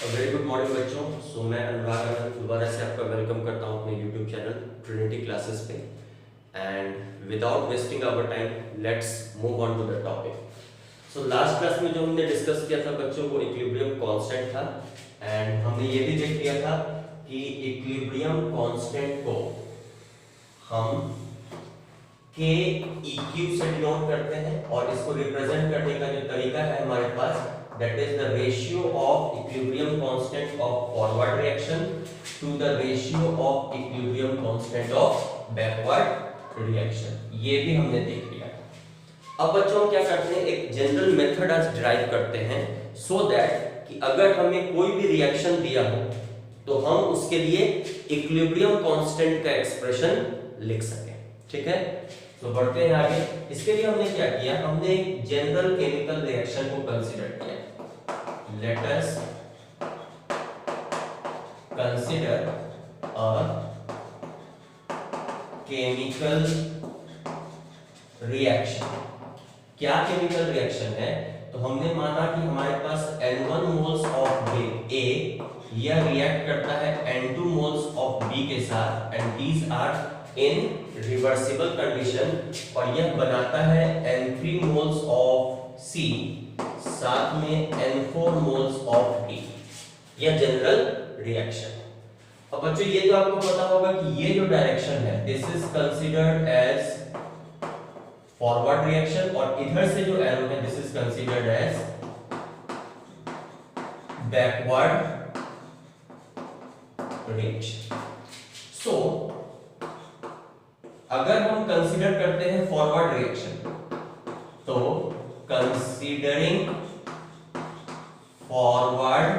Very good morning बच्चों। मैं अनुराग आनंद दोबारा से आपका वेलकम करता हूं अपने यूट्यूब चैनल ट्रिनिटी क्लासेस पे। And without wasting our time let's move on to the topic. So last class में जो हमने डिस्कस किया था बच्चों, वो इक्विलिब्रियम कांस्टेंट था। एंड हमने ये भी देख लिया था कि इक्विलिब्रियम कांस्टेंट को हम के EQ से डिनोट करते हैं और इसको रिप्रेजेंट करने का जो तरीका है हमारे पास, that is the ratio of equilibrium constant of forward reaction to the ratio of equilibrium constant of backward reaction। ये भी हमने देख लिया। अब बच्चों हम क्या करते हैं, एक जनरल मेथड आज डिराइव करते हैं so that कि अगर हमें कोई भी रिएक्शन दिया हो तो हम उसके लिए इक्विलिब्रियम कांस्टेंट का एक्सप्रेशन लिख सकें। ठीक है, तो बढ़ते हैं आगे। इसके लिए हमने क्या किया, हमने एक जनरल केमिकल रिएक्शन को कंसीडर किया। Let us consider a chemical reaction. क्या केमिकल रिएक्शन है, तो हमने माना कि हमारे पास N1 मोल्स ऑफ A यह रिएक्ट करता है N2 मोल्स ऑफ B के साथ and these are in reversible condition, और यह बनाता है N3 मोल्स ऑफ C साथ में N4 मोल्स ऑफ D। यह जनरल रिएक्शन। अब बच्चों ये तो आपको पता होगा कि ये जो डायरेक्शन है this is considered as forward reaction, और इधर से जो एरो है this is considered as backward reaction. So अगर हम कंसीडर करते हैं फॉरवर्ड रिएक्शन, तो कंसीडरिंग फॉरवर्ड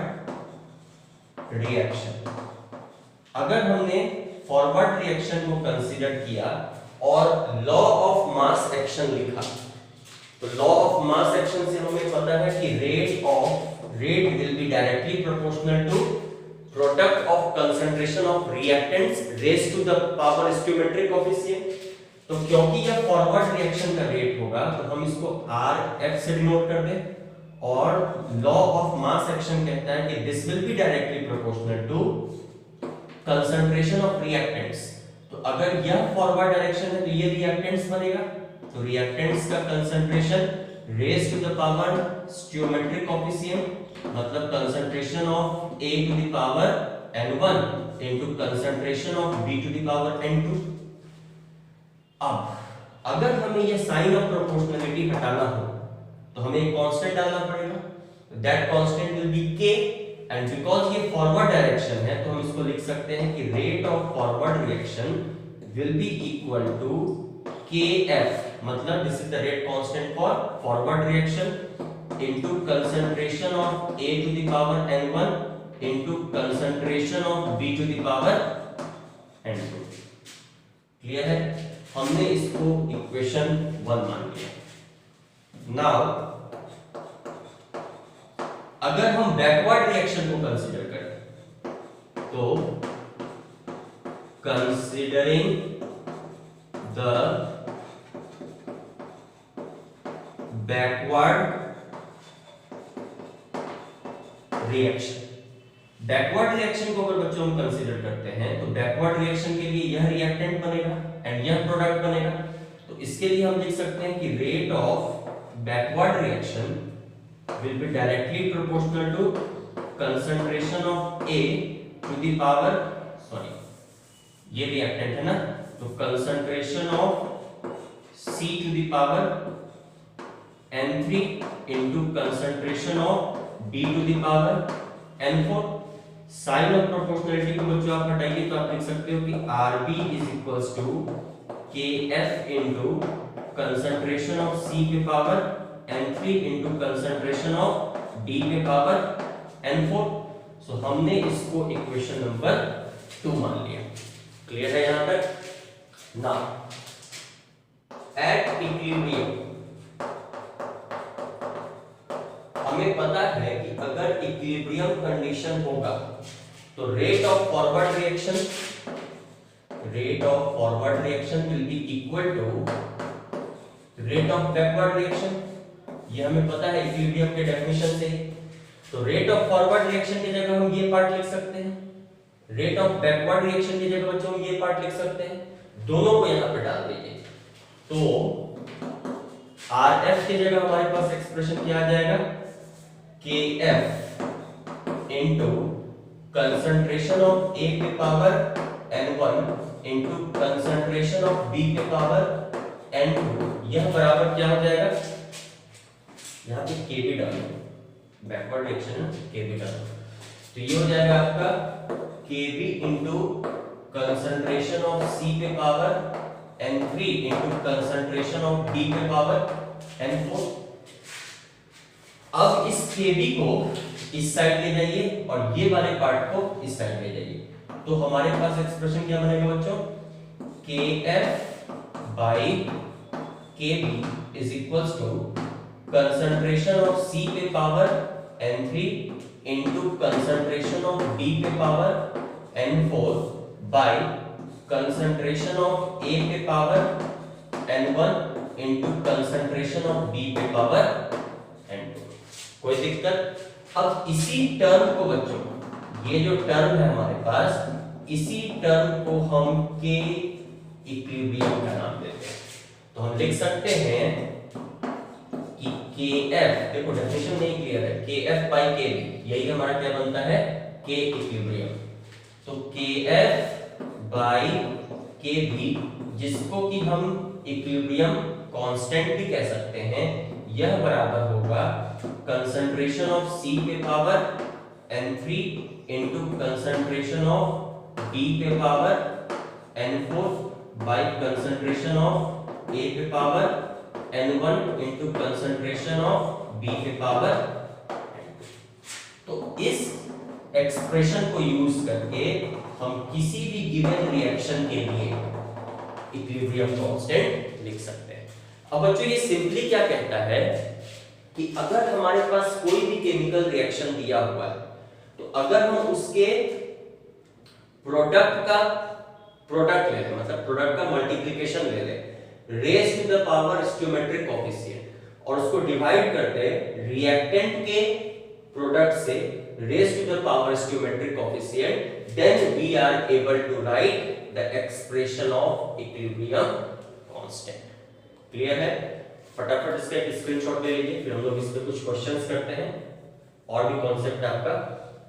रिएक्शन, अगर हमने फॉरवर्ड रिएक्शन को कंसीडर किया और लॉ ऑफ मास एक्शन लिखा, तो लॉ ऑफ मास एक्शन से हमें पता है कि rate will be directly proportional to product of concentration of reactants raise to the power stoichiometric coefficient. तो क्योंकि यह फॉरवर्ड रिएक्शन का रेट होगा तो हम इसको RF से डिनोट कर दें, और लॉ ऑफ मास एक्शन कहता है कि this will be directly proportional to concentration of reactants. तो अगर यह फॉरवर्ड डायरेक्शन है तो ये रिएक्टेंट्स बनेगा, तो रिएक्टेंट्स का concentration raise to the power stoichiometric coefficient, मतलब concentration of A to the power N1 into concentration of B to the power N2। अब अगर हमें ये साइन ऑफ प्रोपोर्शनलिटी हटाना हो तो हमें एक कांस्टेंट डालना पड़ेगा, that constant will be K, and because ये फॉरवर्ड डायरेक्शन है तो हम इसको लिख सकते हैं कि rate of forward reaction will be equal to KF, मतलब this is the rate constant for forward reaction into concentration of A to the power N1 into concentration of B to the power N2। Clear है, हमने इसको equation 1 मान लिया। Now अगर हम backward reaction को consider करें तो considering the backward reaction, backward reaction को अगर बच्चों हम कंसीडर करते हैं तो बैकवर्ड रिएक्शन के लिए यह रिएक्टेंट बनेगा एंड यह प्रोडक्ट बनेगा। तो इसके लिए हम लिख सकते हैं कि rate of backward reaction will be directly proportional to concentration of A to the power, sorry ये रिएक्टेंट है ना, तो concentration of C to the power N3 into concentration of D to the power N4। Sign of proportionality को बच्चों आप हटाइए तो आप लिख सकते हो कि RB is equals to KF into concentration of C पे power N3 into concentration of D पे पावर N4। सो हमने इसको इक्वेशन नंबर 2 मान लिया। क्लियर है यहां तक। नाउ एट इक्विलिब्रियम हमें पता है कि अगर इक्विलिब्रियम कंडीशन होगा तो rate of forward reaction will be equal to rate of backward reaction. ये हमें पता है इक्विलिब्रियम के डेफिनेशन से। तो रेट ऑफ फॉरवर्ड रिएक्शन की जगह हम ये पार्ट लिख सकते हैं, रेट ऑफ बैकवर्ड रिएक्शन की जगह बच्चों हम ये पार्ट लिख सकते हैं, दोनों को यहां पे डाल दीजिए। तो RF की जगह हमारे पास एक्सप्रेशन क्या आ जाएगा, KF into concentration of A के power N1 into concentration of B के पावर N2, यह बराबर क्या हो जाएगा, यहां पे KB डालो, बैकवर्ड रिएक्शन है KB डालो, तो ये हो जाएगा आपका KB into concentration of C पे power N3 into concentration of D पे पावर N4। अब इस KB को इस साइड ले जाइए और ये वाले पार्ट को इस साइड ले जाइए, तो हमारे पास एक्सप्रेशन क्या बनेगा बच्चों, KF by KB is equals to concentration of C पे power N3 into concentration of D पे power N4 by concentration of A पे power N1 into concentration of B पे पावर N2। कोई दिक्कत? अब इसी टर्म को बच्चों, ये जो टर्म है हमारे पास, इसी टर्म को हम के इक्विलिब्रियम का नाम देते हैं। तो हम लिख सकते हैं कि KF, देखो डेफिनेशन नहीं क्लियर है, KF बाई KB, यही हमारा क्या बनता है, के इक्विलिब्रियम। तो KF बाई KB, जिसको कि हम इक्विलिब्रियम कांस्टेंट भी कह सकते हैं, यह बराबर होगा कंसंट्रेशन ऑफ C पे power N3 into concentration of B पे power N4 by concentration of A पे power N1 into concentration of B पे पावर N2। तो इस एक्सप्रेशन को यूज करके हम किसी भी गिवन रिएक्शन के लिए इक्विलिब्रियम कांस्टेंट लिख सकते हैं। अब बच्चों ये सिंपली क्या कहता है कि अगर हमारे पास कोई भी केमिकल रिएक्शन दिया हुआ है, तो अगर हम उसके प्रोडक्ट का प्रोडक्ट ले लें, मतलब प्रोडक्ट का मल्टीप्लिकेशन ले लें raise to the power stoichiometric coefficient, और उसको डिवाइड करते रिएक्टेंट के प्रोडक्ट से raise to the power stoichiometric coefficient, then we are able to write the expression of equilibrium constant. Clear है? फटाफट इसका एक स्क्रीनशॉट ले लीजिए, फिर हम लोग इस पे कुछ क्वेश्चंस करते हैं और भी कॉन्सेप्ट आपका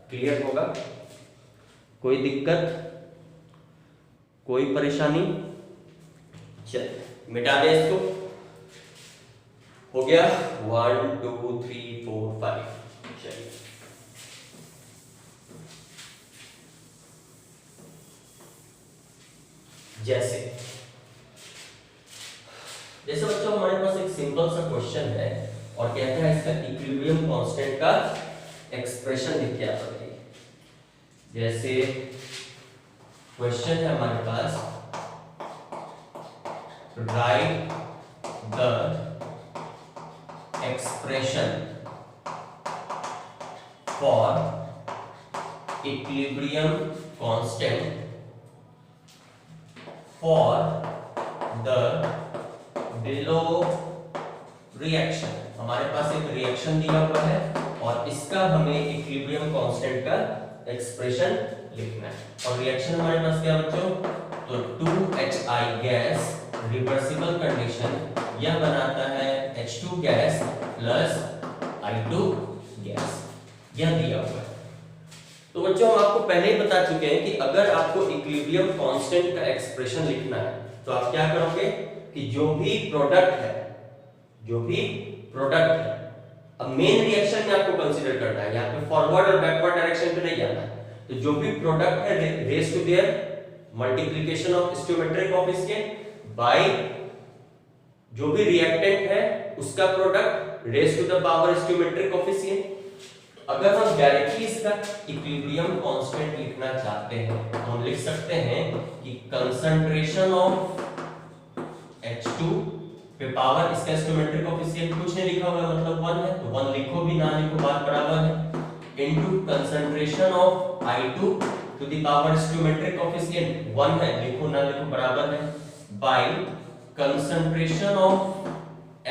क्लियर होगा। कोई दिक्कत, कोई परेशानी? चल मिटा दे इसको। हो गया 1 2 3 4 5। चलिए जैसे बच्चों हमारे पास एक सिंपल सा क्वेश्चन है और कहता है इसका इक्विलिब्रियम कांस्टेंट का एक्सप्रेशन लिख के आप बताइए। जैसे क्वेश्चन है हमारे पास, write the expression for equilibrium constant for the below reaction. हमारे पास एक रिएक्शन दिया हुआ है और इसका हमें इक्विलिब्रियम कांस्टेंट का एक्सप्रेशन लिखना है। और रिएक्शन हमारे पास क्या बच्चों, तो 2HI गैस रिवर्सिबल कंडीशन, यह बनाता है H2 gas plus I2 gas, यह दिया हुआ है। तो बच्चों हम आपको पहले ही बता चुके हैं कि अगर आपको इक्विलिब्रियम कांस्टेंट का एक्सप्रेशन लिखना है तो आप क्या करोगे कि जो भी प्रोडक्ट है, अब मेन रिएक्शन में आपको कंसीडर करना है, यहाँ पे फॉरवर्ड और बैकवर्ड डायरेक्शन पे नहीं जाना है। तो जो भी प्रोडक्ट है raise to their multiplication of stoichiometric coefficient by जो भी रिएक्टेंट है उसका product raise to the power stoichiometric coefficient. अगर हम डायरेक्टली इसका इक्विलिब्रियम कांस्टेंट लिखना चाहते हैं तो हम लिख सकते हैं कि कंसंट्रेशन ऑफ H2 पे पावर, इसका स्टोइकोमेट्रिक कोएफिशिएंट कुछ नहीं लिखा हुआ है, मतलब 1 है, तो 1 लिखो भी ना लिखो बात बराबर है, into concentration of I2 to the power stoichiometric coefficient 1 है, लिखो ना लिखो बराबर है, बाय कंसंट्रेशन ऑफ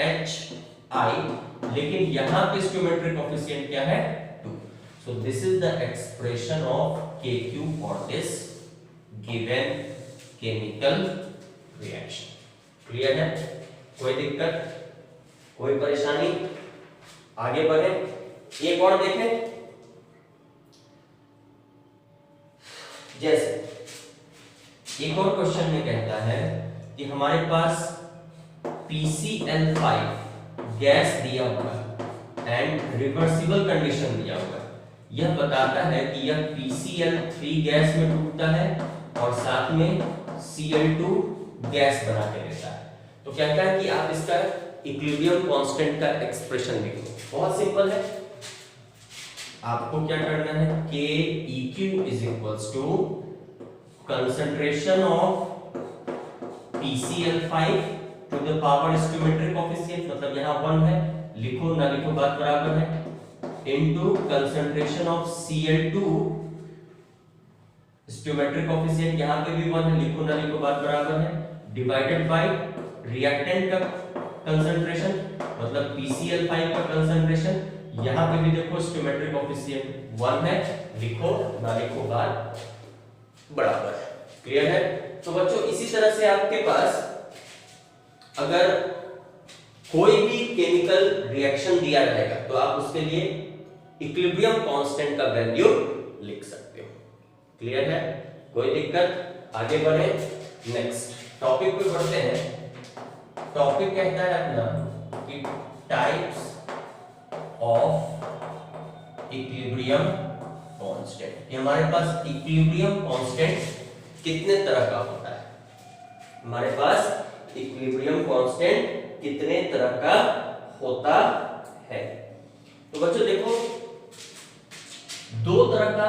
HI, लेकिन यहां पे स्टोइकोमेट्रिक कोएफिशिएंट क्या है 2। So this is the expression of Kq for this given chemical reaction. Clear है? कोई दिक्कत, कोई परेशानी? आगे बढ़े, एक और देखें। जैसे एक और क्वेश्चन में कहता है कि हमारे पास PCl5 गैस दिया हुआ एंड रिवर्सिबल कंडीशन दिया हुआ है। यह बताता है कि यह PCl3 गैस में टूटता है और साथ में Cl2 गैस बना के देता है। तो कहता है कि आप इसका इक्विलिब्रियम कांस्टेंट का एक्सप्रेशन लिखो। बहुत सिंपल है, आपको क्या करना है, Keq is equals to concentration of PCl5 to the power stoichiometric coefficient, मतलब यहाँ 1 है, लिखो ना लिखो बात बराबर है, into concentration of Cl2 stoichiometric coefficient, यहाँ पे भी 1 है, लिखो ना लिखो बात बराबर है, डिवाइडेड बाय रिएक्टेंट का कंसंट्रेशन मतलब PCl5 का कंसंट्रेशन, यहाँ पे भी देखो स्टोइकियोमेट्रिक कोएफिशिएंट 1 है, लिखो ना लिखो बात बराबर है। क्लियर है? तो बच्चों इसी तरह से आपके पास अगर कोई भी केमिकल रिएक्शन दिया रहेगा तो आप उसके लिए इक्विलिब्रियम कांस्टेंट का वैल्यू लिख सकते हो। क्लियर है? कोई दिक्कत? आगे बढ़े, नेक्स्ट टॉपिक पे बढ़ते हैं। टॉपिक कहता है अपना कि टाइप्स ऑफ इक्विलिब्रियम कांस्टेंट। कि हमारे पास इक्विलिब्रियम कांस्टेंट कितने तरह का होता है, हमारे पास इक्विलिब्रियम कांस्टेंट कितने तरह का होता है। तो बच्चों देखो, दो तरह का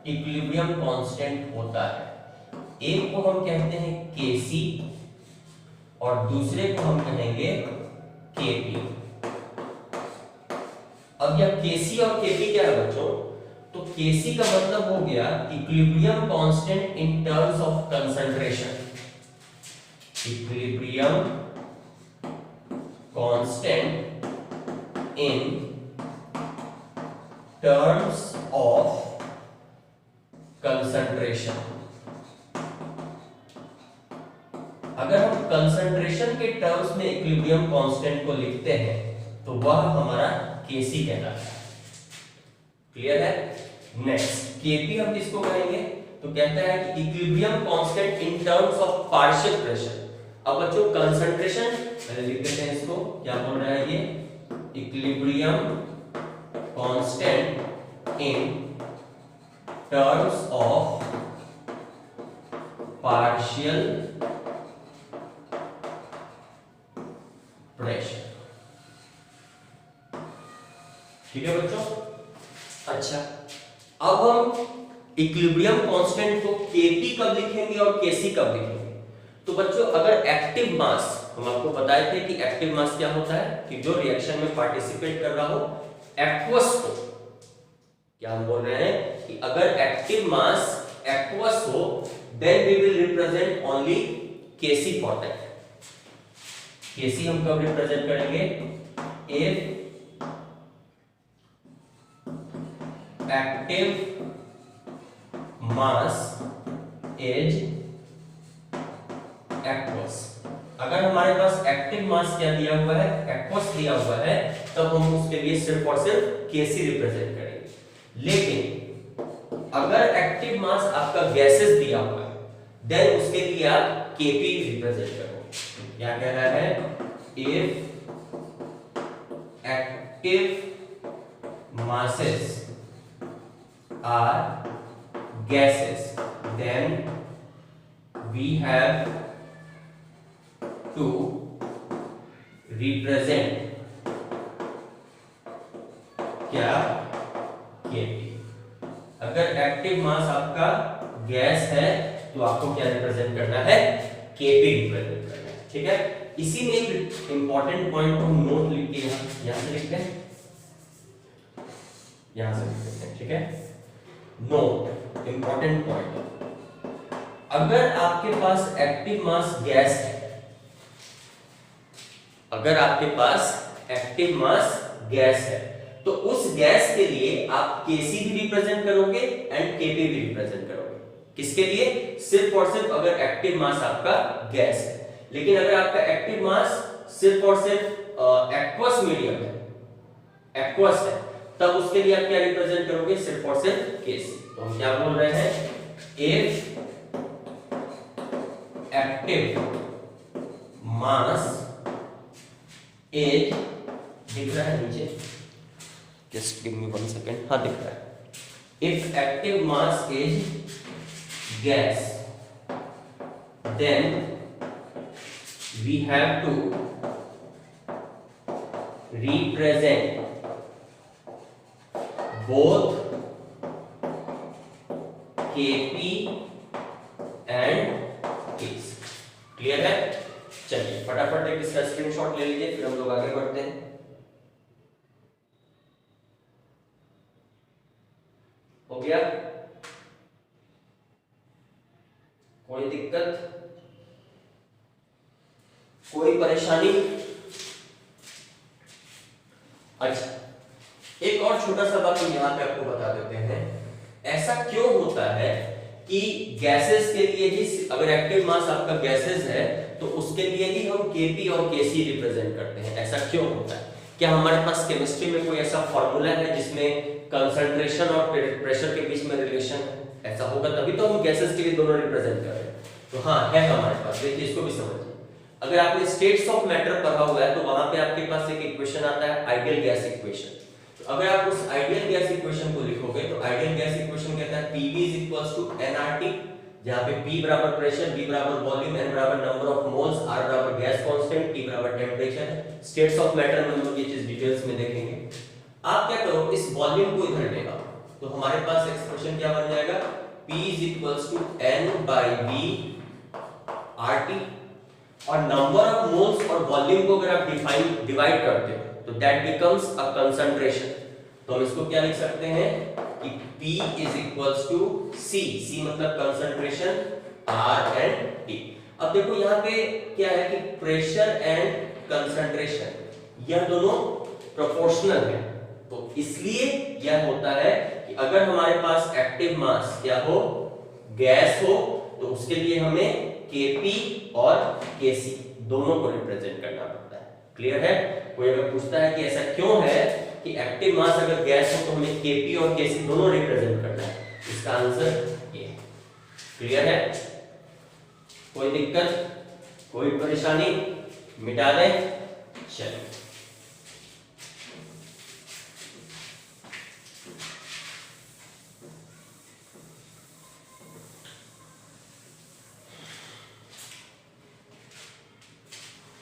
इक्विलिब्रियम कांस्टेंट होता है। एक को हम कहते हैं Kc और दूसरे को हम कहेंगे Kp। अब यह Kc और Kp क्या है बच्चों? तो Kc का मतलब हो गया equilibrium constant in terms of concentration, equilibrium constant in terms of concentration. अगर हम कंसंट्रेशन के टर्म्स में इक्विलिब्रियम कांस्टेंट को लिखते हैं तो वह हमारा Kc कहलाता है। क्लियर है? नेक्स्ट Kp हम किसको कहेंगे? तो कहता है कि equilibrium constant in terms of partial pressure. अब बच्चों कंसंट्रेशन पहले लिख देते हैं, इसको क्या बोल रहा है ये, equilibrium constant in terms of partial pressure. ठीक है बच्चों? अच्छा, अब हम इक्विलिब्रियम कांस्टेंट को Kp कब लिखेंगे और Kc कब लिखेंगे? तो बच्चों अगर एक्टिव मास, हम आपको बताए थे कि एक्टिव मास क्या होता है, कि जो रिएक्शन में पार्टिसिपेट कर रहा हो एक्वस को, क्या हम बोल रहे हैं कि अगर एक्टिव मास एक्वस हो then we will represent only Kc for that. Kc हम कब रिप्रेजेंट करेंगे? If active mass is aqueous. अगर हमारे पास एक्टिव मास क्या दिया हुआ है, एक्वस दिया हुआ है, तब हम उसके लिए सिर्फ और सिर्फ Kc रिप्रेजेंट करेंगे। लेकिन अगर एक्टिव मास आपका गैसेस दिया हुआ है देन उसके लिए आप Kp रिप्रेजेंट करोगे। क्या कह रहा है? If active masses are gases then we have to represent क्या? Kp। अगर एक्टिव मास आपका गैस है तो आपको क्या रिप्रेजेंट करना है? Kp रिप्रेजेंट करना है। ठीक है? इसी में एक इंपॉर्टेंट पॉइंट को नोट लिख के यहां से लिखते हैं, यहां से लिख देते हैं। ठीक है? नोट इंपॉर्टेंट पॉइंट, अगर आपके पास एक्टिव मास गैस है, अगर आपके पास एक्टिव मास गैस है तो उस गैस के लिए आप Kc भी रिप्रेजेंट करोगे एंड Kp भी रिप्रेजेंट करोगे। किसके लिए? सिर्फ और सिर्फ अगर एक्टिव मास आपका गैस है। लेकिन अगर आपका एक्टिव मास सिर्फ और सिर्फ एक्वस मीडियम है, एक्वस है, तब उसके लिए आप क्या रिप्रेजेंट करोगे? सिर्फ और सिर्फ Kc। तो हम क्या बोल रहे हैं? इफ एक्टिव मास इज, दिख रहा है नीचे, जस्ट गिव मी 1 सेकेंड, हाँ दिख रहा है। If active mass is gas then we have to represent both Kp and Kc। Clear है? चलिए फटाफट एक इसका स्क्रीनशॉट ले लीजिए, फिर हम लोग आगे बढ़ते हैं। हो गया? कोई दिक्कत, कोई परेशानी? अच्छा, एक और छोटा सा बात हम यहां पे आपको बता देते हैं। ऐसा क्यों होता है कि गैसेस के लिए ही, अगर एक्टिव मास आपका गैसेस है तो उसके लिए ही हम Kp और Kc रिप्रेजेंट करते हैं? ऐसा क्यों होता है? क्या हमारे पास केमिस्ट्री में कोई ऐसा फॉर्मूला है जिसमें कंसंट्रेशन और प्रेशर के बीच में रिलेशन है? ऐसा होगा तभी तो हम गैसेस के लिए दोनों रिप्रेजेंट कर रहे हैं। तो हाँ है हमारे पास, देखिए इसको भी समझिए। अगर आपने स्टेट्स ऑफ मैटर पढ़ा हुआ है तो वहां पे आपके पास एक इक्वेशन आता है आइडियल गैस इक्वेशन। तो अगर आप उस आइडियल गैस इक्वेशन को लिखोगे तो आइडियल गैस इक्वेशन कहता है Pv nRT, जहां पे P बराबर प्रेशर, V बराबर वॉल्यूम, N बराबर नंबर ऑफ मोल्स, R बराबर गैस कांस्टेंट, T बराबर टेंपरेचर है। स्टेट्स ऑफ मैटर में हम लोग ये चीज डिटेल्स में देखेंगे। आप क्या करो, इस वॉल्यूम को इधर ले आओ, तो हमारे पास एक्सप्रेशन क्या बन जाएगा? P n/V RT, और नंबर ऑफ मोल्स और वॉल्यूम को अगर आप डिवाइड करते हो तो दैट बिकम्स अ कंसंट्रेशन। तो हम इसको क्या लिख सकते हैं कि P C, C मतलब कंसंट्रेशन, R एंड T। अब देखो यहाँ पे क्या है कि प्रेशर एंड कंसंट्रेशन यह दोनों प्रोपोर्शनल है, तो इसलिए यह होता है कि अगर हमारे पास एक्टिव मास क्या हो, गैस हो, तो उसके लिए हमें Kp और Kc दोनों को रिप्रेजेंट करना पड़ता है। क्लियर है? कोई अगर पूछता है कि ऐसा क्यों है कि एक्टिव मास अगर गैस हो तो हमें Kp और Kc दोनों रिप्रेजेंट करना है, इसका आंसर ये है। क्लियर है? कोई दिक्कत, कोई परेशानी? मिटा दें? चलिए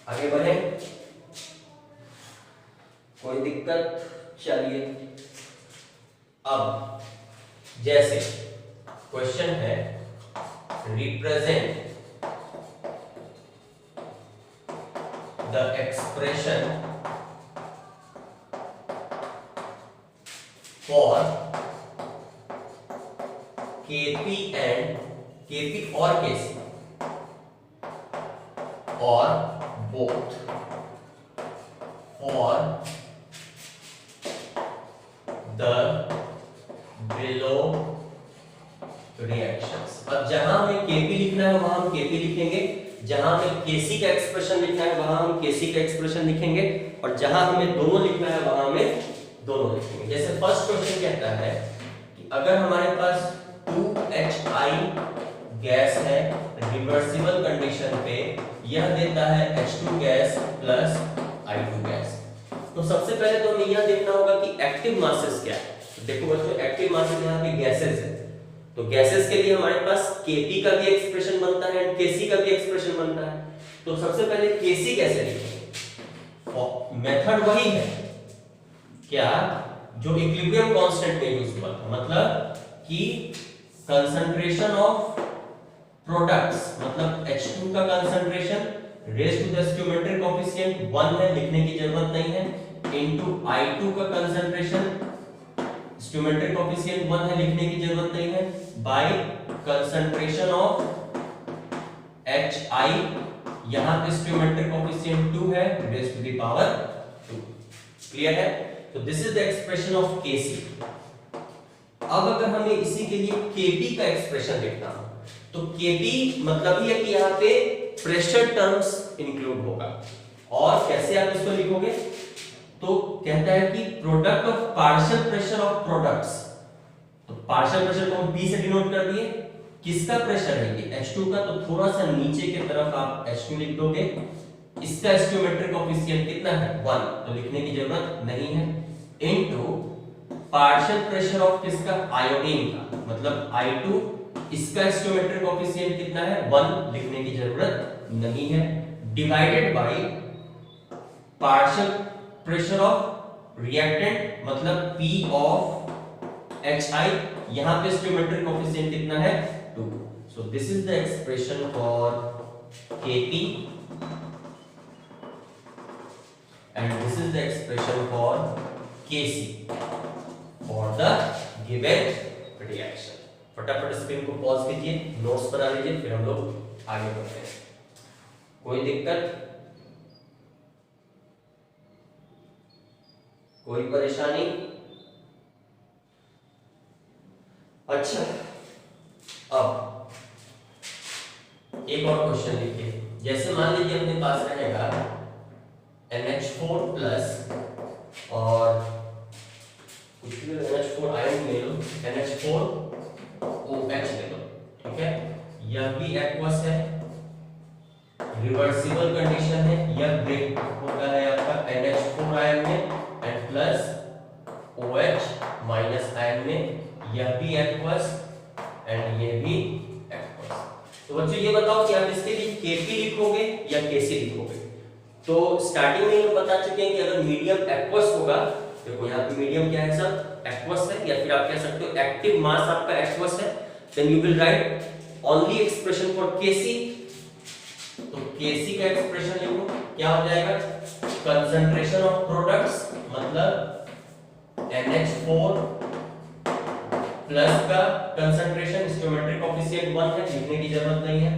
आगे बढ़े, कोई दिक्कत? चलिए अब जैसे क्वेश्चन है represent the expression for Kp और Kc और both for the below reactions। अब जहां हमें Kp लिखना है वहां हम Kp लिखेंगे, जहां हमें Kc का एक्सप्रेशन लिखना है वहां हम Kc का एक्सप्रेशन लिखेंगे, और जहां हमें दोनों लिखना है वहां हमें दोनों लिखेंगे। जैसे फर्स्ट क्वेश्चन कहता है कि अगर हमारे पास 2HI गैस है रिवर्सिबल कंडीशन पे, यह देता है H2 gas plus I2 gas. तो सबसे पहले तो हमें यह देखना होगा कि एक्टिव मासेस क्या है। तो देखो बच्चों, एक्टिव मासेस यहाँ पे गैसेस है, तो गैसेस के लिए हमारे पास Kp का भी एक्सप्रेशन बनता है और Kc का भी एक्सप्रेशन बनता है। तो सबसे पहले Kc कैसे लिखेंगे? मेथड वही है क्या जो इक्विलिब्रियम कांस्टेंट में यूज हुआ था, मतलब कि कंसंट्रेशन ऑफ प्रोडक्ट्स, मतलब H2 का concentration raise to the stoichiometric coefficient 1 है, लिखने की जरूरत नहीं है, इनटू I2 का कंसंट्रेशन स्टोइकोमेट्रिक कोएफिशिएंट 1 है, लिखने की जरूरत नहीं है, बाय कंसंट्रेशन ऑफ HI, यहां पे स्टोइकोमेट्रिक कोएफिशिएंट 2 है, raise to the power 2। Clear है? तो this is the expression of Kc। अब अगर हमें इसी के लिए Kp का एक्सप्रेशन लिखना हो तो Kp मतलब ही है कि यहाँ पे प्रेशर टर्म्स इंक्लूड होगा। और कैसे आप इसको लिखोगे, तो कहता है कि product of partial pressure of products, तो पार्शियल प्रेशर को हम P से डिनोट कर दिए। किसका प्रेशर है ये H2 का, तो थोड़ा सा नीचे की तरफ आप H2 लिख दोगे। इसका स्टोइकोमेट्रिक कोएफिशिएंट कितना है 1, तो लिखने की जरूरत नहीं है, इनटू पार्शियल प्रेशर ऑफ किसका आयोडीन का, मतलब I2। इसका स्टोइकोमेट्रिक कोएफिशिएंट कितना है 1, लिखने की जरूरत नहीं है, divided by partial pressure of reactant मतलब P ऑफ HI। यहां पे स्टोइकोमेट्रिक कोएफिशिएंट कितना है 2। So this is the expression for Kp and this is the expression for Kc for the given reaction। फटाफट स्क्रीन को पॉज कीजिए, notes बना लीजिए, फिर हम लोग आगे बढ़ते हैं। कोई दिक्कत, कोई परेशानी? अच्छा, अब एक और क्वेश्चन लिखिए। जैसे मान लीजिए अपने पास रहेगा NH4 प्लस और कुछ भी NH4 आयन ले लो, NH4 OH ले लो, ठीक है। यह भी एक्वस है, रिवर्सिबल कंडीशन है, यह ब्रेक होता है आपका NH4 आयन में and plus OH minus ion में, यह भी एक्वस एंड ये भी एक्वस। तो बच्चों ये बताओ कि आप इसके लिए Kp लिखोगे या Kc लिखोगे। तो स्टार्टिंग में हम बता चुके हैं कि अगर मीडियम एक्वस होगा, देखो यहाँ पे मीडियम क्या है सब एक्वस है, या फिर आप कह सकते हो एक्टिव मास आपका एक्वस है, then you will write only expression for Kc। तो Kc का एक्सप्रेशन लिखो, क्या हो जाएगा, कंसंट्रेशन ऑफ प्रोडक्ट्स मतलब NH4 प्लस का कंसंट्रेशन स्टोइकोमेट्रिक कोएफिशिएंट 1 है, लिखने की जरूरत नहीं है,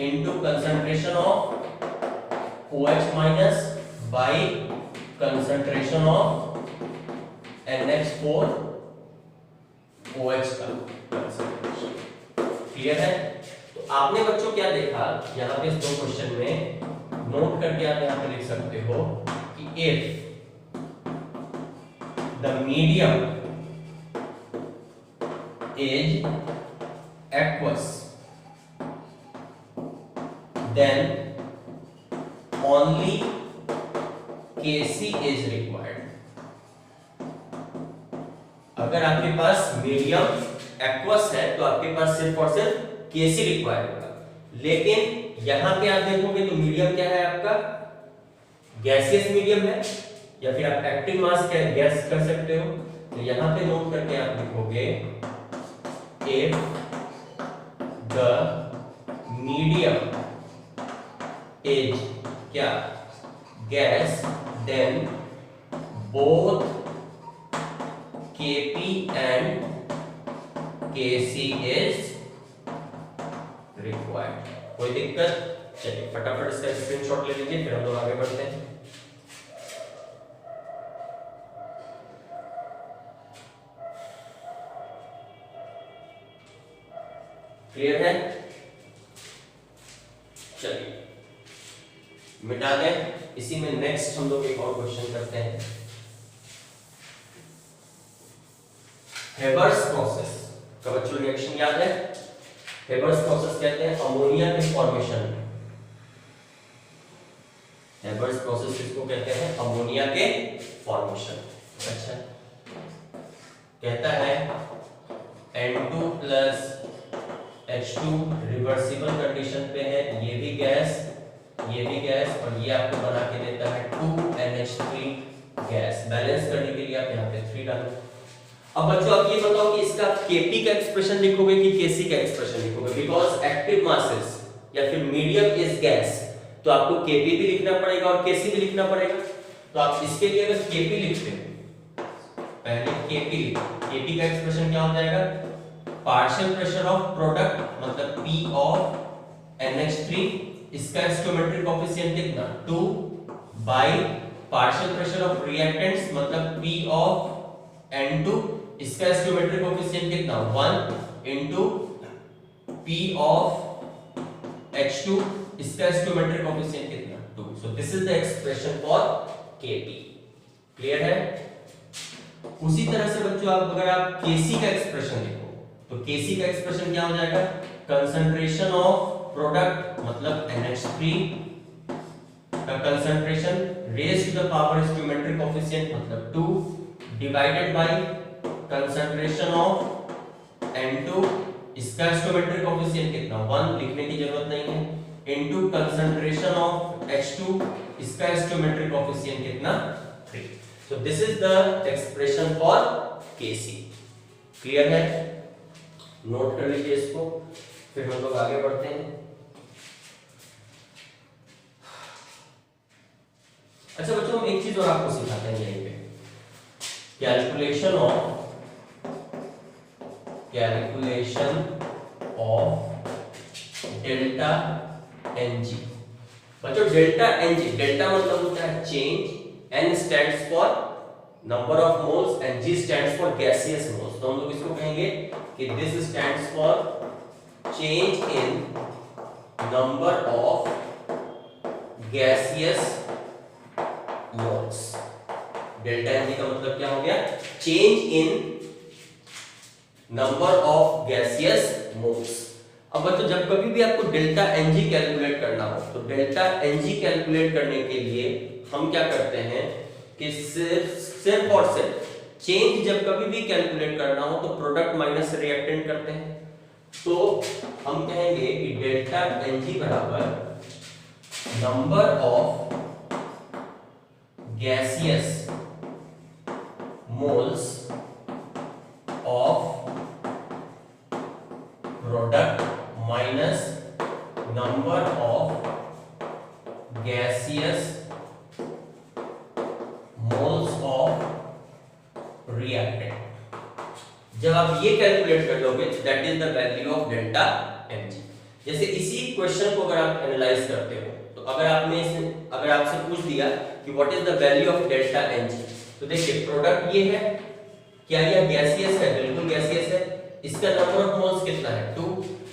into concentration of OH minus by concentration of NH4 OH का कंसंट्रेशन। क्लियर है? तो आपने बच्चों क्या देखा यहाँ पे इस दो क्वेश्चन में, नोट करके आप यहाँ पे लिख सकते हो कि if the medium is aqueous then only Kc is required। अगर आपके पास मीडियम एक्वस है तो आपके पास सिर्फ और सिर्फ Kc रिक्वायर्ड होगा, लेकिन यहां पे आप देखोगे तो मीडियम क्या है आपका, गैसियस मीडियम है, या फिर आप एक्टिव मास गैस कर सकते हो। तो यहां पे नोट करके आप लिखोगे if the medium is क्या gas then both Kp and Kc is required. कोई दिक्कत? चलिए फटाफट इसका स्क्रीनशॉट ले लीजिए, फिर हम लोग आगे बढ़ते हैं। क्लियर है? चलिए मिटा दें। इसी में नेक्स्ट हम लोग एक और क्वेश्चन करते हैं। हेबर्स प्रोसेस का बच्चों रिएक्शन याद है? हेबर्स प्रोसेस कहते हैं अमोनिया के फॉर्मेशन। हेबर्स प्रोसेस किसको कहते हैं? अमोनिया के फॉर्मेशन। अच्छा, कहता है N2 plus H2 reversible condition पे है, ये भी गैस और ये आपको बना के देता है 2NH3 गैस। बैलेंस करने के लिए आप यहाँ पे 3 डालो। अब बच्चों आप ये बताओ कि इसका Kp का एक्सप्रेशन लिखोगे कि Kc का एक्सप्रेशन लिखोगे, बिकॉज एक्टिव मासेस या फिर मीडियम इज गैस, तो आपको Kp भी लिखना पड़ेगा और Kc भी लिखना पड़ेगा। तो आप इसके लिए अगर Kp लिखते हो, पहले Kp लिखो, Kp का एक्सप्रेशन क्या हो जाएगा, पार्शियल प्रेशर ऑफ प्रोडक्ट मतलब P ऑफ NH3, इसका स्टोइकोमेट्रिक कोएफिशिएंट कितना 2 bye partial pressure of reactants मतलब P ऑफ N2, इसका स्टोइकोमेट्रिक कोएफिशिएंट कितना 1 इनटू P ऑफ H2, इसका स्टोइकोमेट्रिक कोएफिशिएंट कितना 2। So this is the expression for Kp। Clear है? उसी तरह से बच्चों आप अगर आप Kc का एक्सप्रेशन लिखो तो Kc का एक्सप्रेशन क्या हो जाएगा, कंसंट्रेशन ऑफ प्रोडक्ट मतलब NH3 का concentration raise to the power stoichiometric coefficient मतलब 2 divided by concentration of N2, इसका स्टोइकोमेट्रिक कोएफिशिएंट कितना 1, लिखने की जरूरत नहीं है, इनटू कंसंट्रेशन ऑफ H2, इसका स्टोइकोमेट्रिक कोएफिशिएंट कितना 3। So this is the expression for Kc। Clear है? नोट कर लीजिए इसको, फिर हम लोग आगे बढ़ते हैं। अच्छा बच्चों, हम एक चीज और आपको सिखाते हैं यहीं पे, कैलकुलेशन ऑफ डेल्टा Ng। बच्चों डेल्टा Ng, डेल्टा मतलब होता है change, N stands for number of moles and G stands for gaseous moles. तो हम लोग इसको कहेंगे कि this stands for change in number of gaseous moles. Delta Ng का मतलब क्या हो गया, change in number of gaseous moles. अब बच्चों जब कभी भी आपको डेल्टा Ng कैलकुलेट करना हो तो डेल्टा Ng कैलकुलेट करने के लिए हम क्या करते हैं कि सिर्फ और सिर्फ चेंज जब कभी भी कैलकुलेट करना हो तो प्रोडक्ट माइनस रिएक्टेंट करते हैं। तो हम कहेंगे कि डेल्टा Ng बराबर number of gaseous moles of product minus number of gaseous moles of reactant. जब आप ये कैलकुलेट कर लोगे that is the value of delta Ng। जैसे इसी क्वेश्चन को अगर आप एनालाइज करते हो तो अगर आपसे पूछ दिया कि what is the value of delta Ng, तो देखिए प्रोडक्ट ये है, क्या यह गैसियस है? बिल्कुल गैसियस है। इसका नंबर ऑफ मोल्स कितना है 2।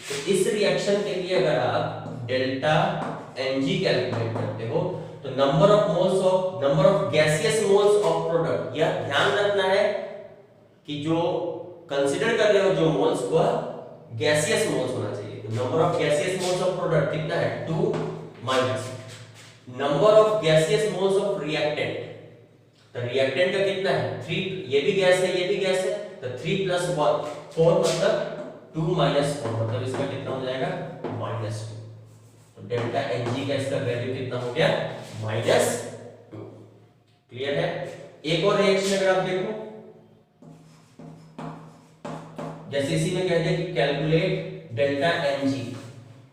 तो इस रिएक्शन के लिए अगर आप डेल्टा Ng कैलकुलेट करते हो तो number of gaseous moles of product, यह ध्यान रखना है कि जो कंसीडर कर रहे हो जो मोल्स वह गैसियस मोल्स होना चाहिए। तो number of gaseous moles of product कितना है 2 minus number of gaseous moles of reactant, तो रिएक्टेंट का कितना है 3, ये भी गैस है ये भी गैस है, तो 3 + 1 4 मतलब 2 - 4 मतलब इसका कितना हो जाएगा -2। तो डेल्टा Ng का इसका वैल्यू कितना हो गया -2। क्लियर है? एक और रिएक्शन अगर आप देखो, जैसे इसी में कहते हैं कि कैलकुलेट डेल्टा Ng,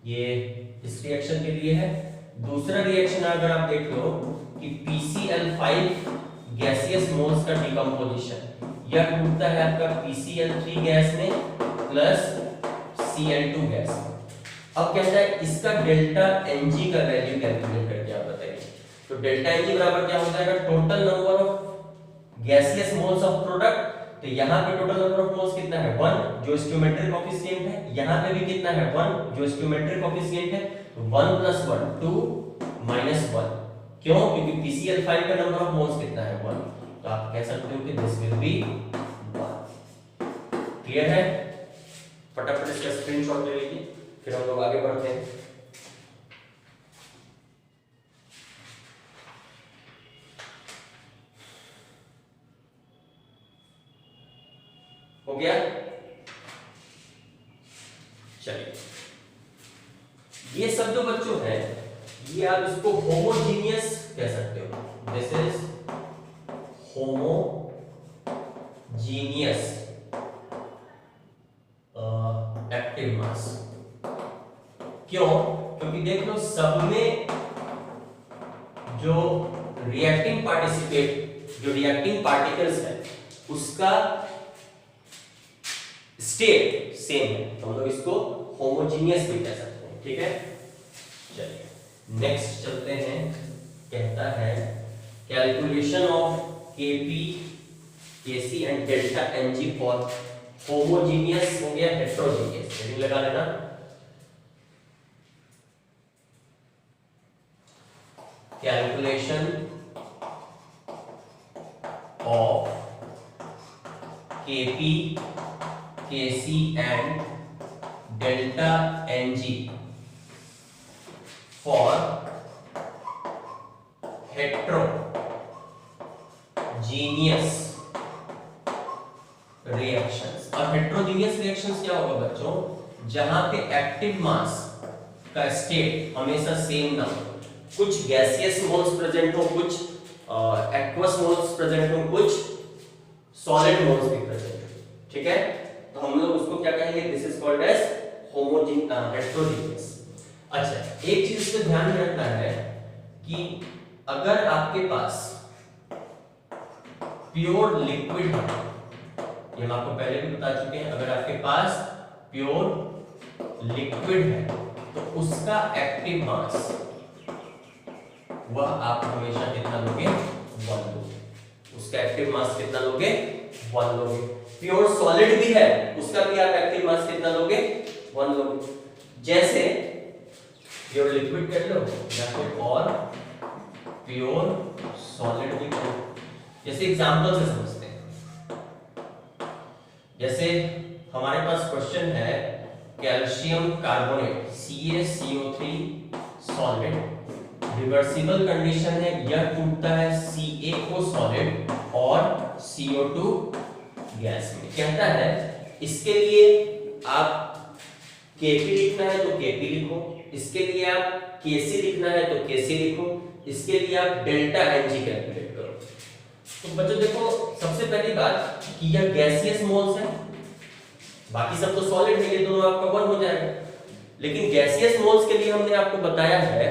ये इस रिएक्शन के लिए है। दूसरा रिएक्शन अगर आप देख लो कि PCl5 गैसियस मोल्स का डिकम्पोजिशन, यह टूटता है आपका PCl3 गैस में प्लस Cl2 गैस में। अब कहता है इसका डेल्टा Ng का वैल्यू कैलकुलेट करके आप बताइए। तो डेल्टा Ng बराबर क्या हो जाएगा, total number of gaseous moles of product. तो यहाँ पे टोटल नंबर ऑफ मोल्स कितना है 1 जो स्टोइकोमेट्रिक कोएफिशिएंट है, यहाँ पे भी कितना है 1 जो स्टोइकोमेट्रिक कोएफिशिएंट है। तो 1 + 1 2 - 1, क्यों? क्योंकि PCl5 का नंबर ऑफ मोल्स कितना है 1। तो आप कह सकते हो कि दिस विल बी 1। क्लियर है? फटाफट इसका स्क्रीनशॉट ले लीजिए, फिर हम लोग आगे बढ़ते हैं। हो गया? चलिए, ये सब जो बच्चों है ये आप इसको होमोजीनियस कह सकते हो। This is homogeneous active mass. क्यों? क्योंकि देख लो सब में जो रिएक्टिंग पार्टिकल्स है उसका स्टेट सेम है, तो हम लोग इसको होमोजीनियस भी कह सकते हैं। ठीक है, चलिए नेक्स्ट चलते हैं। कहता है calculation of Kp Kc and delta Ng for homogeneous हो गया हेट्रोजीनियस, हेडिंग लगा लेना। Calculation of Kp Kc and delta Ng for heterogeneous reactions. अब हेट्रोजीनियस रिएक्शंस क्या होगा बच्चों, जहां पे एक्टिव मास का स्टेट हमेशा सेम ना हो, कुछ गैसियस मोल्स प्रेजेंट हो, कुछ एक्वस मोल्स प्रेजेंट हो, कुछ सॉलिड मोल्स भी प्रेजेंट हो। ठीक है, तो हम लोग उसको क्या कहेंगे, this is called as heterogeneous. अच्छा, एक चीज पे ध्यान रखना है कि अगर आपके पास प्योर लिक्विड है, ये हम आपको पहले भी बता चुके हैं, अगर आपके पास प्योर लिक्विड है तो उसका एक्टिव मास वह आप हमेशा कितना लोगे, 1 लोगे। उसका एक्टिव मास कितना लोगे, 1 लोगे। प्योर सॉलिड भी है, उसका भी आप एक्टिव मास कितना लोगे, 1 लोगे। जैसे प्योर लिक्विड कर लो या फिर और प्योर सॉलिड भी कर लो। जैसे एग्जांपल से समझते हैं, जैसे हमारे पास क्वेश्चन है calcium carbonate CaCO3 solid, reversible condition है, यह टूटता है Ca को सॉलिड और CO2 गैस में। कहता है इसके लिए आप Kp लिखना है तो Kp लिखो, इसके लिए आप Kc लिखना है तो Kc लिखो, इसके लिए आप डेल्टा Ng कैलकुलेट करो। तो बच्चों देखो, सबसे पहली बात कि यह गैसियस मोल्स है, बाकी सब तो सॉलिड है, ये दोनों आपका 1 हो जाएगा। लेकिन गैसियस मोल्स के लिए हमने आपको बताया है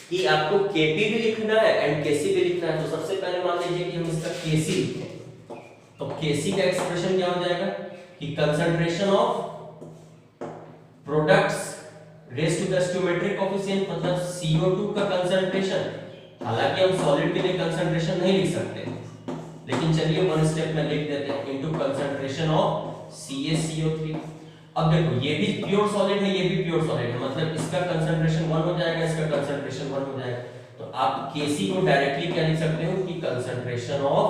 कि आपको Kp भी लिखना है एंड Kc भी लिखना है। तो सबसे पहले मान लीजिए कि हम इसका Kc लिखें, तो Kc का एक्सप्रेशन क्या हो जाएगा कि concentration of products raise to the stoichiometric coefficient, मतलब CO2 का कंसंट्रेशन। हालांकि हम सॉलिड के लिए कंसंट्रेशन नहीं लिख सकते, लेकिन चलिए 1 स्टेप में लिख देते हैं, इनटू कंसंट्रेशन ऑफ CaCO3। अब देखो ये भी प्योर सॉलिड है, ये भी प्योर सॉलिड है, मतलब इसका कंसंट्रेशन 1 हो जाएगा, इसका कंसंट्रेशन 1 हो जाएगा। तो आप Kc को डायरेक्टली क्या लिख सकते हो कि concentration of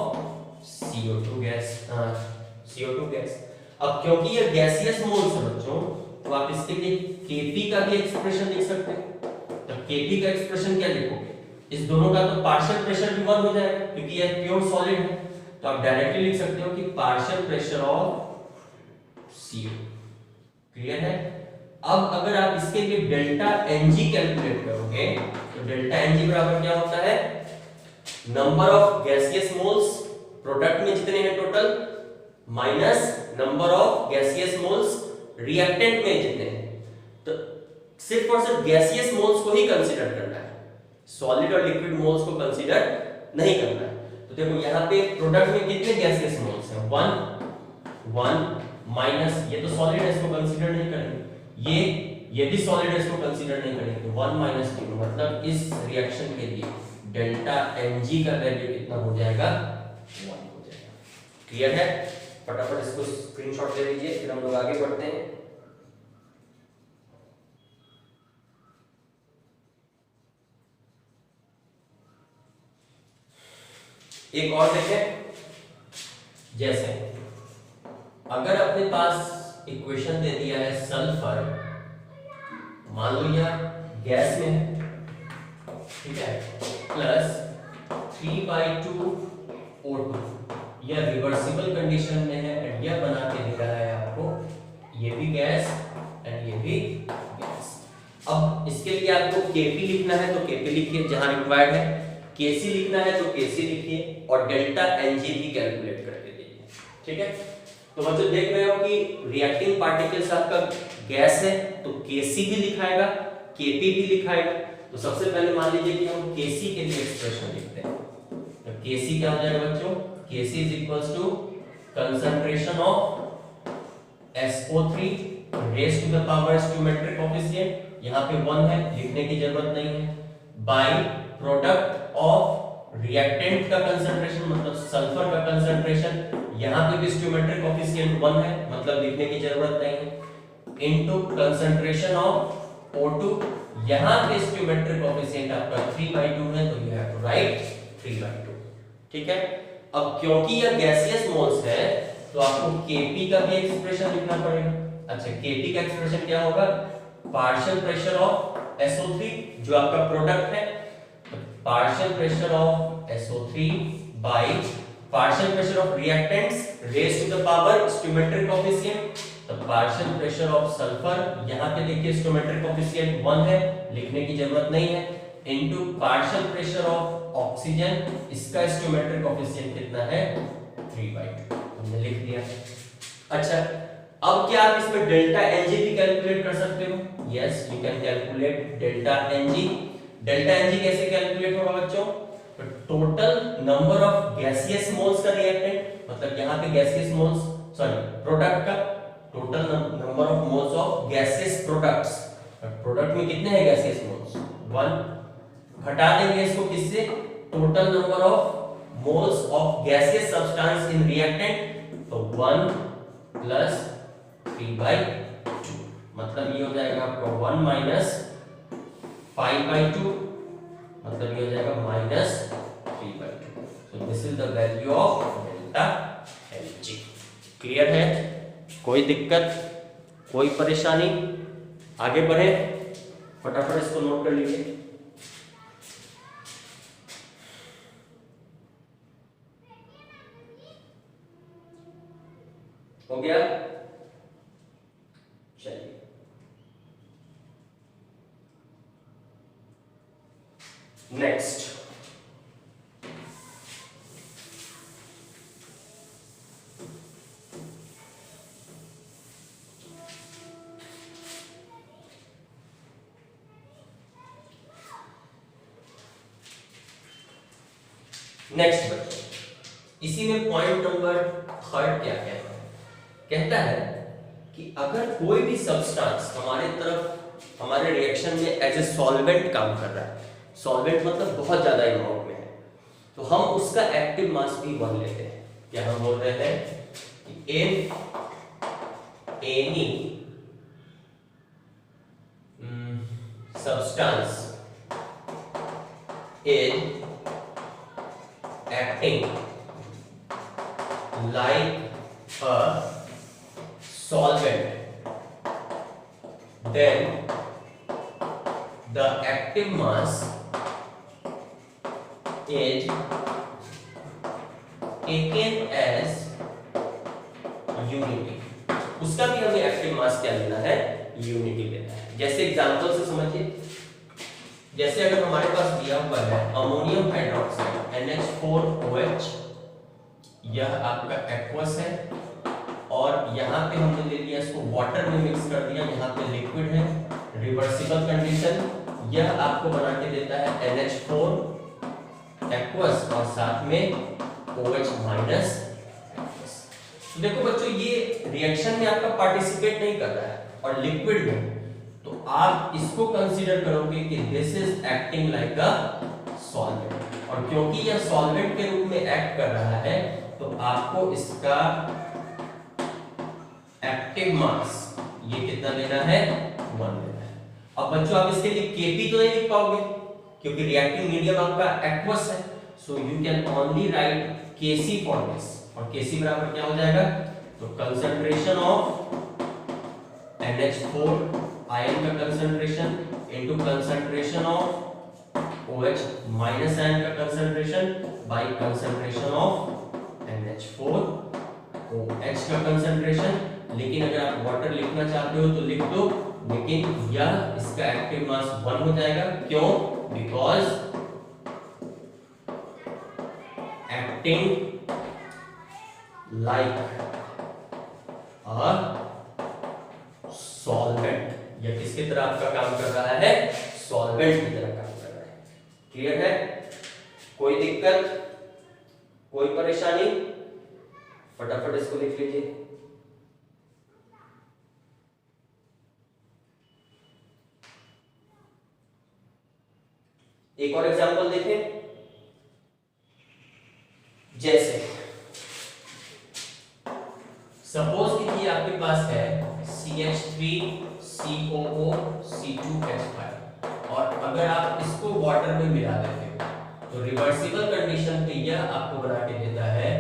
CO2 gas, CO2 gas. अब क्योंकि ये गैसियस मोल्स है बच्चों, तो आप इसके लिए Kp का भी एक्सप्रेशन लिख सकते हो। तो Kp का एक्सप्रेशन क्या लिखोगे, इस दोनों का तो पार्शियल प्रेशर भी 1 हो जाएगा क्योंकि ये प्योर सॉलिड है। तो आप डायरेक्टली लिख सकते हो कि partial pressure of CO। Clear है। अब अगर आप इसके लिए डेल्टा Ng कैलकुलेट करोगे तो डेल्टा Ng बराबर क्या होता है, number of gaseous moles product में जितने हैं total minus number of gaseous moles reactant में जितने हैं। तो सिर्फ और सिर्फ गैसियस मोल्स को ही कंसीडर करना है, सॉलिड और लिक्विड मोल्स को कंसीडर नहीं करना है। तो देखो यहाँ पे प्रोडक्ट में कितने गैसियस मोल्स हैं, 1 माइनस, ये तो सॉलिड है, इसको कंसीडर नहीं करेंगे, ये भी सॉलिड है, इसको कंसीडर नहीं करेंगे। तो 1 माइनस 2, मतलब इस रिएक्शन के लिए डेल्टा Ng का वैल्यू कितना हो जाएगा, 1 हो जाएगा। क्लियर है। फटाफट इसको स्क्रीनशॉट ले लीजिए, फिर हम लोग आगे बढ़ते हैं। एक और देखें, जैसे अगर अपने पास इक्वेशन दे दिया है सल्फर, मान लो यह गैस में है, ठीक है, प्लस 3/2 O2, यह रिवर्सिबल कंडीशन में है एंड यह बना के दे रहा है आपको, ये भी गैस एंड ये भी गैस। अब इसके लिए आपको Kp लिखना है तो Kp लिखिए जहां रिक्वायर्ड है, Kc लिखना है तो Kc लिखिए और डेल्टा Ng भी कैलकुलेट करके दीजिए। ठीक है, तो बच्चों देख रहे हो कि रिएक्टिंग पार्टिकल्स आपका गैस है तो Kc भी लिखाएगा, Kp भी लिखाएगा। तो सबसे पहले मान लीजिए कि हम Kc के लिए एक्सप्रेशन लिखते हैं, तो Kc क्या हो जाएगा बच्चों, Kc is equals to concentration of SO3 raised to the power stoichiometric coefficient, यहाँ पे 1 है, लिखने की जरूरत नहीं है, by product of रिएक्टेंट का कंसंट्रेशन मतलब सल्फर का कंसंट्रेशन, यहां पे भी स्टोइकोमेट्रिक कोएफिशिएंट 1 है, मतलब लिखने की जरूरत नहीं है, इनटू कंसंट्रेशन ऑफ O2, यहां पे स्टोइकोमेट्रिक कोएफिशिएंट आपका 3/2 है, तो यू हैव टू राइट 3/2। ठीक है, अब क्योंकि यह गैसियस मोल्स है तो आपको Kp का भी एक्सप्रेशन लिखना पड़ेगा। अच्छा, Kp का एक्सप्रेशन क्या होगा? पार्शियल प्रेशर ऑफ SO3 जो आपका प्रोडक्ट है, partial pressure of SO3 by partial pressure of reactants raise to the power stoichiometric coefficient, तो पार्शियल प्रेशर ऑफ सल्फर, यहां पे देखिए स्टोइकोमेट्रिक कोएफिशिएंट 1 है, लिखने की जरूरत नहीं है, into partial pressure of oxygen, इसका स्टोइकोमेट्रिक कोएफिशिएंट कितना है? 3/2, हमने लिख दिया। अच्छा, अब क्या आप इसमें डेल्टा Ng भी कैलकुलेट कर सकते हो? Yes, you can calculate delta Ng। Delta Ng कैसे कैलकुलेट होगा बच्चों? तो total number of gaseous moles का रिएक्टेंट, मतलब यहां पे गैसियस मोल्स, सॉरी प्रोडक्ट का total number of moles of gaseous products, product में कितने हैं गैसियस मोल्स? 1, घटा देंगे इसको किससे? Total number of moles of gaseous substance in reactant, तो 1 प्लस 3/2, मतलब ये हो जाएगा आपका 1 माइनस 5/2, मतलब ये हो जाएगा minus 3/2। So this is the value of delta Hg। Clear है? कोई दिक्कत, कोई परेशानी? आगे बढ़े, फटाफट इसको नोट कर लीजिए। हो गया? चलिए, नेक्स्ट नेक्स्ट बच्चों, इसी में पॉइंट नंबर 3 क्या कहता है? कहता है कि अगर कोई भी सब्सटेंस हमारे रिएक्शन में एज ए सॉल्वेंट काम कर रहा है, सॉल्वेंट मतलब बहुत ज्यादा अमाउंट में है, तो हम उसका एक्टिव मास भी 1 लेते हैं। क्या हम बोल रहे हैं कि if any substance is acting like a solvent, then the active mass is taken as unity। उसका भी हमें एक्टिव मास क्या लेना है? यूनिटी लेना है। जैसे एग्जांपल से समझिए, जैसे अगर हमारे पास दिया हुआ है अमोनियम हाइड्रोक्साइड NH4OH, यह आपका एक्वस है, और यहाँ पे हमने ले लिया इसको वाटर में मिक्स कर दिया, यहाँ पे लिक्विड है, रिवर्सिबल कंडीशन, यह आपको बना के देता है NH4 एक्वस और साथ में OH माइनस। तो देखो बच्चों, ये रिएक्शन में आपका पार्टिसिपेट नहीं कर रहा है और लिक्विड में, तो आप इसको कंसीडर करोगे कि this is acting like a solvent, और क्योंकि यह सॉल्वेंट के रूप में एक्ट कर रहा है तो आपको इसका एक्टिव मास ये कितना लेना है? 1 लेना है। अब बच्चों आप इसके लिए Kp तो नहीं लिख पाओगे क्योंकि रिएक्टिव मीडियम आपका एक्वस है, so you can only write Kc for this, और Kc बराबर क्या हो जाएगा? तो कंसंट्रेशन ऑफ NH4 आयन का concentration into concentration of OH minus ion का concentration by concentration of NH4 OH का कंसंट्रेशन। लेकिन अगर आप वाटर लिखना चाहते हो तो लिख दो, लेकिन यह इसका एक्टिव मास 1 हो जाएगा। क्यों? Because acting like a solvent, यह किसकी तरह आपका काम कर रहा है? सॉल्वेंट की तरह काम कर रहा है। क्लियर है? कोई दिक्कत, कोई परेशानी? फटाफट इसको लिख लीजिए। एक और एग्जांपल देखें। जैसे सपोज कीजिए आपके पास है CH3COO C2H5 और अगर आप इसको वाटर में मिला देते हो तो रिवर्सिबल कंडीशन पे यह आपको बना के देता है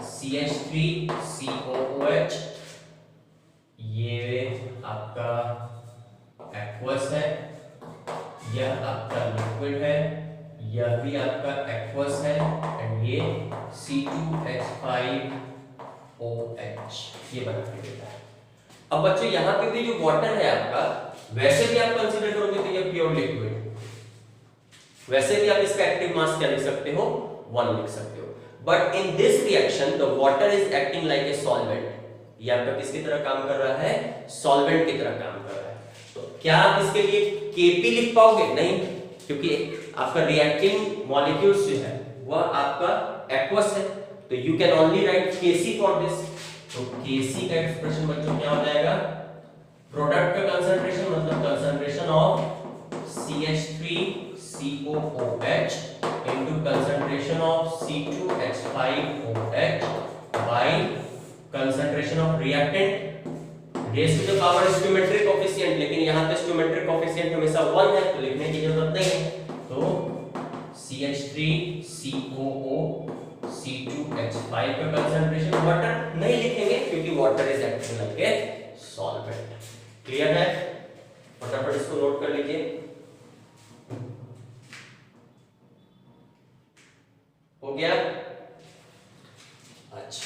CH3COOH, ये आपका एक्वस है, यह आपका लिक्विड है, यह भी आपका एक्वस है एंड ये C2H5OH ये बना के देता है। अब बच्चों यहाँ पे भी जो वाटर है आपका, वैसे भी आप कंसीडर करोगे तो ये प्योर लिक्विड, वैसे भी आप इसका एक्टिव मास क्या लिख सकते हो, 1 लिख सकते हो। But in this reaction the water is acting like a solvent, ये आपका किसकी तरह काम कर रहा है, सॉल्वेंट की तरह काम कर रहा है। तो क्या आप इसके लिए Kp लिख पाओगे, नहीं, क्योंकि आपका रिएक्टिंग मॉलिक्यूल्स जो है वह आपका एक्वस है, तो you can only write Kc for this. तो Kc का एक्सप्रेशन बच्चों क्या हो जाएगा, प्रोडक्ट का कंसंट्रेशन मतलब concentration of CH3COOH into concentration of C2H5OH by concentration of reactant raised to the power stoichiometric coefficient, लेकिन यहाँ पे stoichiometric coefficient हमेशा 1 है तो लिखने की जरूरत नहीं है। तो CH3COO C2H5 का कंसंट्रेशन वाटर नहीं लिखेंगे क्योंकि water is acting like a solvent. Clear है, फटाफट इसको नोट कर लीजिए। हो गया, अच्छा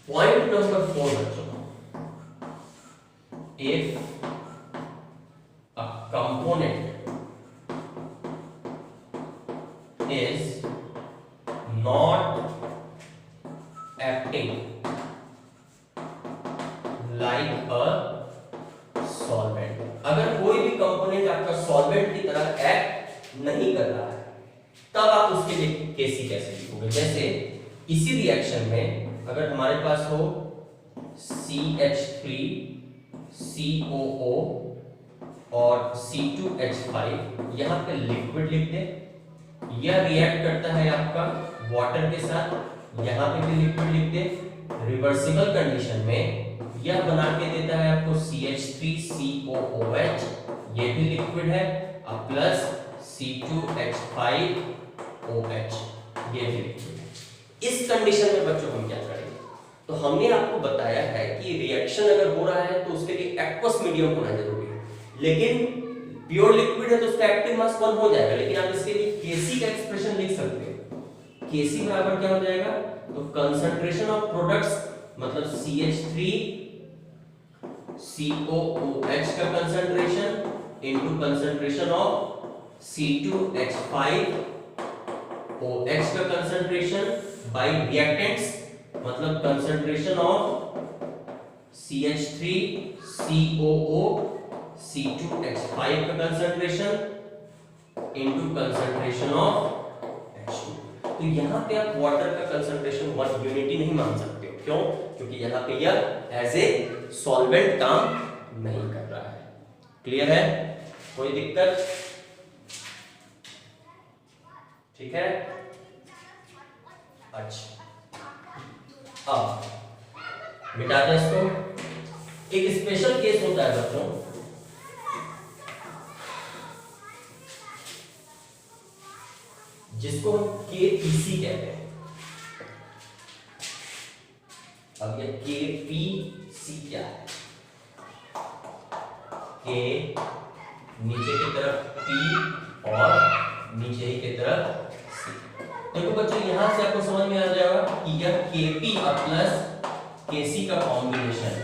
पॉइंट नंबर 4 बच्चों, if a component is not acting like a solvent, अगर कोई भी कंपोनेंट आपका सॉल्वेंट की तरह एक्ट नहीं कर रहा है तब आप उसके लिए Kc कैसे लिखोगे। जैसे इसी रिएक्शन में अगर हमारे पास हो CH3COO और C2H5, यहां पे लिक्विड लिख दे, यह रिएक्ट करता है आपका वाटर के साथ, यहां पे भी लिक्विड लिख दे, रिवर्सिबल कंडीशन में यह बना के देता है आपको CH3COOH, ये भी लिक्विड है, अब प्लस C2H5OH ये भी लिक्विड है। इस कंडीशन में बच्चों हम क्या करेंगे, तो हमने आपको बताया है कि रिएक्शन अगर हो रहा है तो उसके लिए एक्वस मीडियम होना जरूरी है, लेकिन प्योर लिक्विड है तो उसका एक्टिव मास 1 हो जाएगा, लेकिन आप इसके लिए Kc का एक्सप्रेशन लिख सकते हो। Kc बराबर क्या हो जाएगा, तो कंसंट्रेशन ऑफ प्रोडक्ट्स मतलब CH3COOH का concentration into concentration of C2H5OH का कंसंट्रेशन बाय रिएक्टेंट्स मतलब कंसंट्रेशन ऑफ CH3COO C2H5 का concentration into concentration of H2। तो यहाँ पे आप वाटर का कंसंट्रेशन 1 यूनिटी नहीं मान सकते हो, क्यों, क्योंकि यहाँ पे यह एज ए सॉल्वेंट काम नहीं कर रहा है। क्लियर है, कोई दिक्कत, ठीक है। अच्छा अब मिटाते हैं इसको। एक स्पेशल केस होता है बच्चों, जिसको हम KPC कहते हैं। अब ये KPC क्या है, K नीचे की तरफ P और नीचे ही की तरफ C। देखो बच्चों यहां से आपको समझ में आ जाएगा कि यह Kp और प्लस Kc का कॉम्बिनेशन।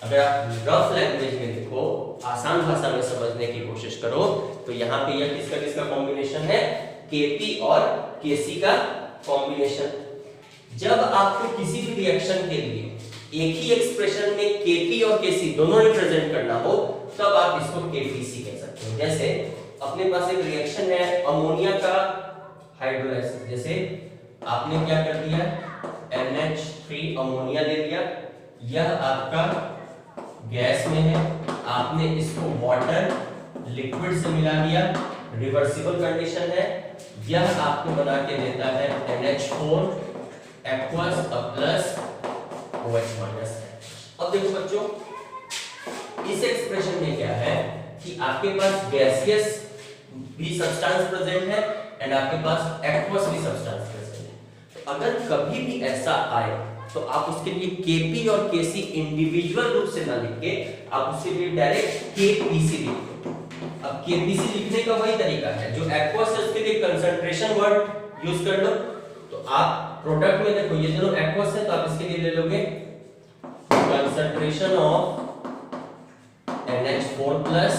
अगर आप रफ लैंग्वेज में देखो, आसान भाषा में समझने की कोशिश करो, तो यहाँ पे यह किसका किसका कॉम्बिनेशन है, Kp और Kc का कॉम्बिनेशन। जब आपको किसी भी रिएक्शन के लिए एक ही एक्सप्रेशन में Kp और Kc दोनों रिप्रेजेंट करना हो तब आप इसको KPC कह सकते हो। जैसे अपने पास एक रिएक्शन है अमोनिया का हाइड्रोलाइसिस, जैसे आपने क्या कर दिया, NH3 अमोनिया ले लिया, यह आपका गैस में है, आपने इसको वाटर लिक्विड से मिला दिया, रिवर्सिबल कंडीशन है, यह आपको बना के देता है NH4 aqueous plus OH minus. अब देखो बच्चों, इस एक्सप्रेशन में क्या है कि आपके पास गैसियस भी सब्सटेंस प्रेजेंट है एंड आपके पास एक्वस भी सब्सटेंस प्रेजेंट है। तो अगर कभी भी ऐसा आए तो आप उसके लिए Kp और Kc इंडिविजुअल रूप से ना लिख के आप उसके लिए डायरेक्ट KPC लिख दो। अब KPC लिखने का वही तरीका है जो एक्वस है, उसके लिए कंसंट्रेशन वर्ड यूज कर लो। तो आप प्रोडक्ट में देखो ये दोनों एक्वस है तो आप इसके लिए ले लोगे concentration of NH4 plus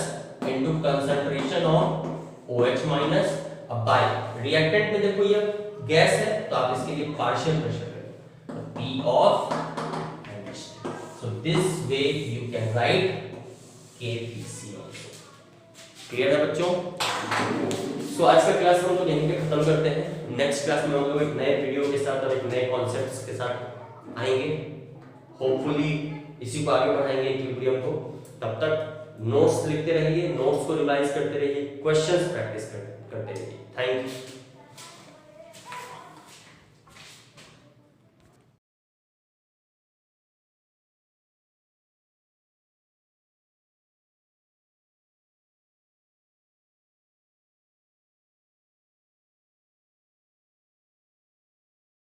into concentration of OH minus. अब बाय रिएक्टेंट में देखो ये गैस है तो आप इसके लिए पार्शियल प्रेशर करो, P of NH3। So this way you can write KPC also. Clear है बच्चों? सो आज का क्लास हम तो यहीं पे खत्म करते हैं। नेक्स्ट क्लास में हम लोग एक नए वीडियो के साथ और एक नए कॉन्सेप्ट्स के साथ आएंगे। होपफुली इसी को आगे बढ़ाएंगे इक्विलिब्रियम को। तब तक नोट्स लिखते रहिए, नोट्स को रिवाइज करते रहिए, क्वेश्चंस प्रैक्टिस करते रहिए। Thank you.